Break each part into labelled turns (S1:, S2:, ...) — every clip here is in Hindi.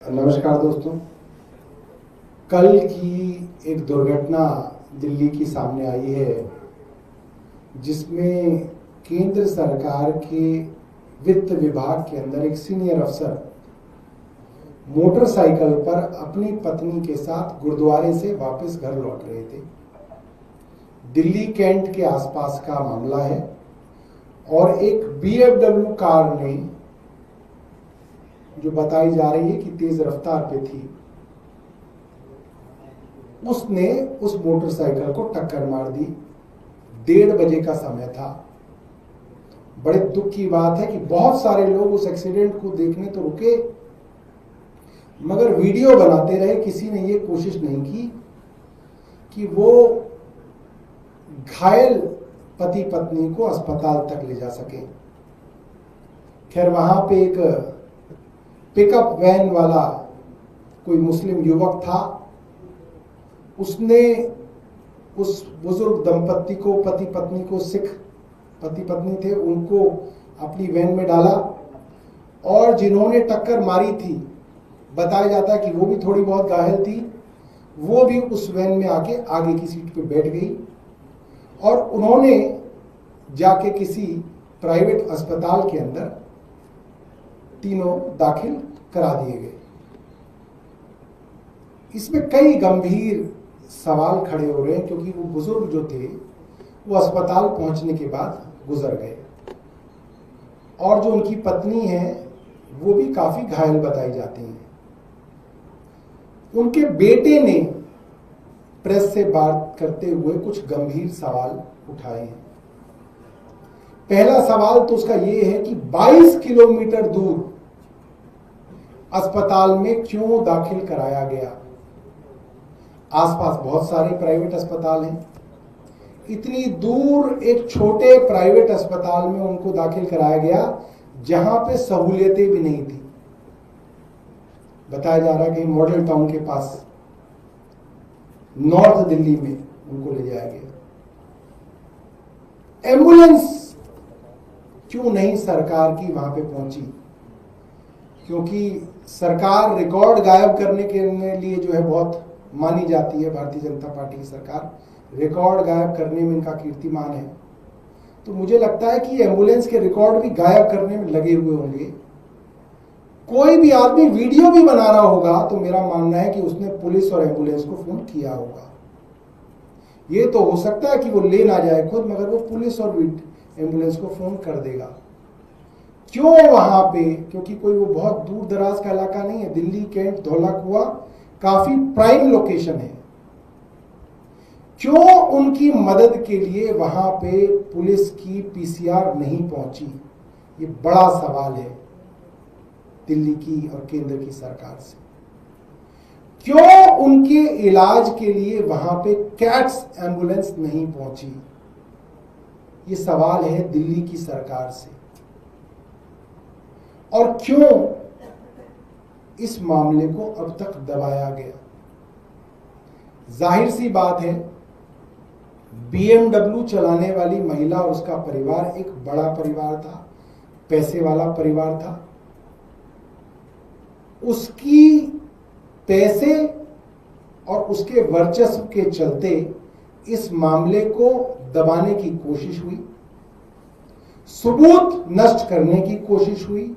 S1: नमस्कार दोस्तों। कल की एक दुर्घटना दिल्ली की सामने आई है जिसमें केंद्र सरकार के वित्त विभाग के अंदर एक सीनियर अफसर मोटरसाइकिल पर अपनी पत्नी के साथ गुरुद्वारे से वापस घर लौट रहे थे। दिल्ली कैंट के आसपास का मामला है और एक BMW कार ने, जो बताई जा रही है कि तेज रफ्तार पे थी, उसने उस मोटरसाइकिल को टक्कर मार दी। 1:30 बजे का समय था। बड़े दुख की बात है कि बहुत सारे लोग उस एक्सीडेंट को देखने तो रुके मगर वीडियो बनाते रहे। किसी ने ये कोशिश नहीं की कि वो घायल पति पत्नी को अस्पताल तक ले जा सके। खैर, वहां पे एक पिकअप वैन वाला कोई मुस्लिम युवक था। उसने उस बुजुर्ग दंपत्ति को, पति पत्नी को, सिख पति पत्नी थे, उनको अपनी वैन में डाला और जिन्होंने टक्कर मारी थी, बताया जाता है कि वो भी थोड़ी बहुत घायल थी, वो भी उस वैन में आके आगे की सीट पे बैठ गई और उन्होंने जाके किसी प्राइवेट अस्पताल के अंदर तीनों दाखिल करा दिए गए। इसमें कई गंभीर सवाल खड़े हो रहे हैं क्योंकि वो बुजुर्ग जो थे वो अस्पताल पहुंचने के बाद गुजर गए और जो उनकी पत्नी है वो भी काफी घायल बताई जाती हैं। उनके बेटे ने प्रेस से बात करते हुए कुछ गंभीर सवाल उठाए हैं। पहला सवाल तो उसका ये है कि 22 किलोमीटर दूर अस्पताल में क्यों दाखिल कराया गया। आसपास बहुत सारे प्राइवेट अस्पताल हैं, इतनी दूर एक छोटे प्राइवेट अस्पताल में उनको दाखिल कराया गया जहां पे सहूलियतें भी नहीं थी। बताया जा रहा है कि मॉडल टाउन के पास नॉर्थ दिल्ली में उनको ले जाया गया। एम्बुलेंस क्यों नहीं सरकार की वहां पे पहुंची? क्योंकि सरकार रिकॉर्ड गायब करने के लिए जो है बहुत मानी जाती है। भारतीय जनता पार्टी की सरकार रिकॉर्ड गायब करने में इनका कीर्तिमान है। तो मुझे लगता है कि एम्बुलेंस के रिकॉर्ड भी गायब करने में लगे हुए होंगे। कोई भी आदमी वीडियो भी बना रहा होगा तो मेरा मानना है कि उसने पुलिस और एम्बुलेंस को फोन किया होगा। ये तो हो सकता है कि वो ले ना जाए खुद, मगर वो पुलिस और एम्बुलेंस को फोन कर देगा। क्यों वहां पे? क्योंकि कोई वो बहुत दूर दराज का इलाका नहीं है। दिल्ली कैंट धौला कुआं काफी प्राइम लोकेशन है। क्यों उनकी मदद के लिए वहां पे पुलिस की PCR नहीं पहुंची? ये बड़ा सवाल है दिल्ली की और केंद्र की सरकार से। क्यों उनके इलाज के लिए वहां पे कैट्स एम्बुलेंस नहीं पहुंची? ये सवाल है दिल्ली की सरकार से। और क्यों इस मामले को अब तक दबाया गया? जाहिर सी बात है, BMW चलाने वाली महिला और उसका परिवार एक बड़ा परिवार था, पैसे वाला परिवार था। उसकी पैसे और उसके वर्चस्व के चलते इस मामले को दबाने की कोशिश हुई, सबूत नष्ट करने की कोशिश हुई,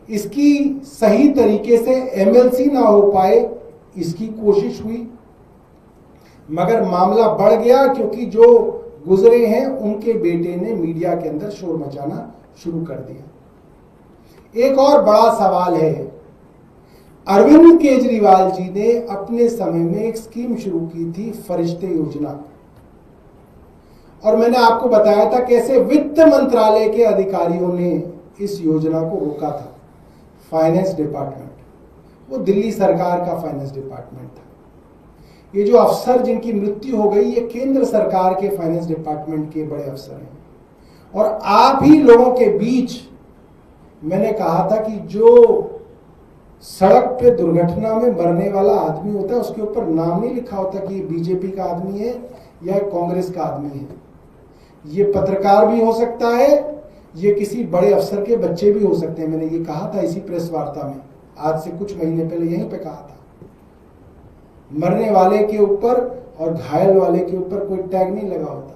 S1: इसकी सही तरीके से MLC ना हो पाए इसकी कोशिश हुई, मगर मामला बढ़ गया क्योंकि जो गुजरे हैं उनके बेटे ने मीडिया के अंदर शोर मचाना शुरू कर दिया। एक और बड़ा सवाल है, अरविंद केजरीवाल जी ने अपने समय में एक स्कीम शुरू की थी, फरिश्ते योजना, और मैंने आपको बताया था कैसे वित्त मंत्रालय के अधिकारियों ने इस योजना को रोका था। फाइनेंस डिपार्टमेंट, वो दिल्ली सरकार का फाइनेंस डिपार्टमेंट था। ये जो अफसर जिनकी मृत्यु हो गई, ये केंद्र सरकार के फाइनेंस डिपार्टमेंट के बड़े अफसर हैं। और आप ही लोगों के बीच मैंने कहा था कि जो सड़क पे दुर्घटना में मरने वाला आदमी होता है उसके ऊपर नाम नहीं लिखा होता कि ये बीजेपी का आदमी है या कांग्रेस का आदमी है। ये पत्रकार भी हो सकता है, ये किसी बड़े अफसर के बच्चे भी हो सकते हैं। मैंने ये कहा था इसी प्रेस वार्ता में, आज से कुछ महीने पहले यहीं पे कहा था, मरने वाले के ऊपर और घायल वाले के ऊपर कोई टैग नहीं लगा होता।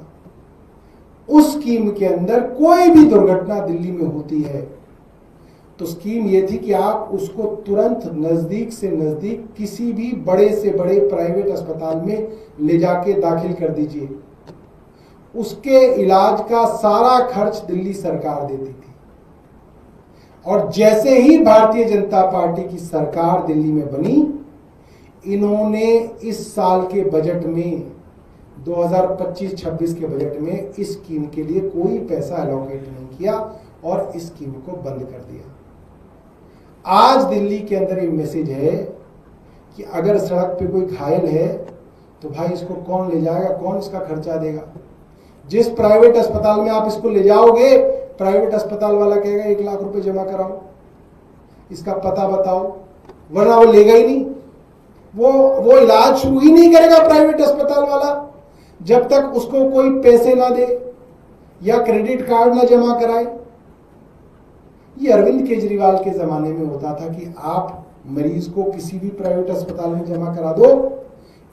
S1: उस स्कीम के अंदर कोई भी दुर्घटना दिल्ली में होती है तो स्कीम ये थी कि आप उसको तुरंत नजदीक से नजदीक किसी भी बड़े से बड़े प्राइवेट अस्पताल में ले जाके दाखिल कर दीजिए। उसके इलाज का सारा खर्च दिल्ली सरकार देती थी। और जैसे ही भारतीय जनता पार्टी की सरकार दिल्ली में बनी, इन्होंने इस साल के बजट में 2025-26 के बजट में इस स्कीम के लिए कोई पैसा एलोकेट नहीं किया और इस स्कीम को बंद कर दिया। आज दिल्ली के अंदर ये मैसेज है कि अगर सड़क पे कोई घायल है तो भाई इसको कौन ले जाएगा, कौन इसका खर्चा देगा। जिस प्राइवेट अस्पताल में आप इसको ले जाओगे, प्राइवेट अस्पताल वाला कहेगा 1 लाख रुपए जमा कराओ, इसका पता बताओ, वरना वो लेगा ही नहीं। वो इलाज शुरू ही नहीं करेगा प्राइवेट अस्पताल वाला जब तक उसको कोई पैसे ना दे या क्रेडिट कार्ड ना जमा कराए। ये अरविंद केजरीवाल के जमाने में होता था कि आप मरीज को किसी भी प्राइवेट अस्पताल में जमा करा दो,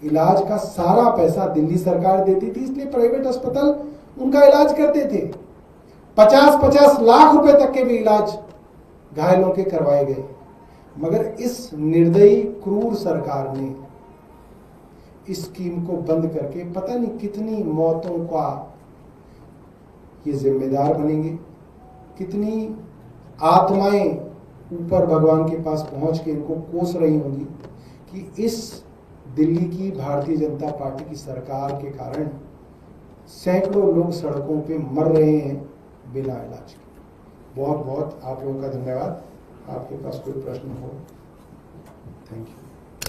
S1: इलाज का सारा पैसा दिल्ली सरकार देती थी, इसलिए प्राइवेट अस्पताल उनका इलाज करते थे। 50-50 लाख रुपए तक के भी इलाज घायलों के करवाए गए। मगर इस निर्दयी क्रूर सरकार ने इस स्कीम को बंद करके पता नहीं कितनी मौतों का ये जिम्मेदार बनेंगे, कितनी आत्माएं ऊपर भगवान के पास पहुंच के इनको कोस रही होंगी कि इस दिल्ली की भारतीय जनता पार्टी की सरकार के कारण सैकड़ों लोग सड़कों पे मर रहे हैं बिना इलाज के। बहुत बहुत आप लोगों का धन्यवाद। आपके पास कोई प्रश्न हो? Thank you.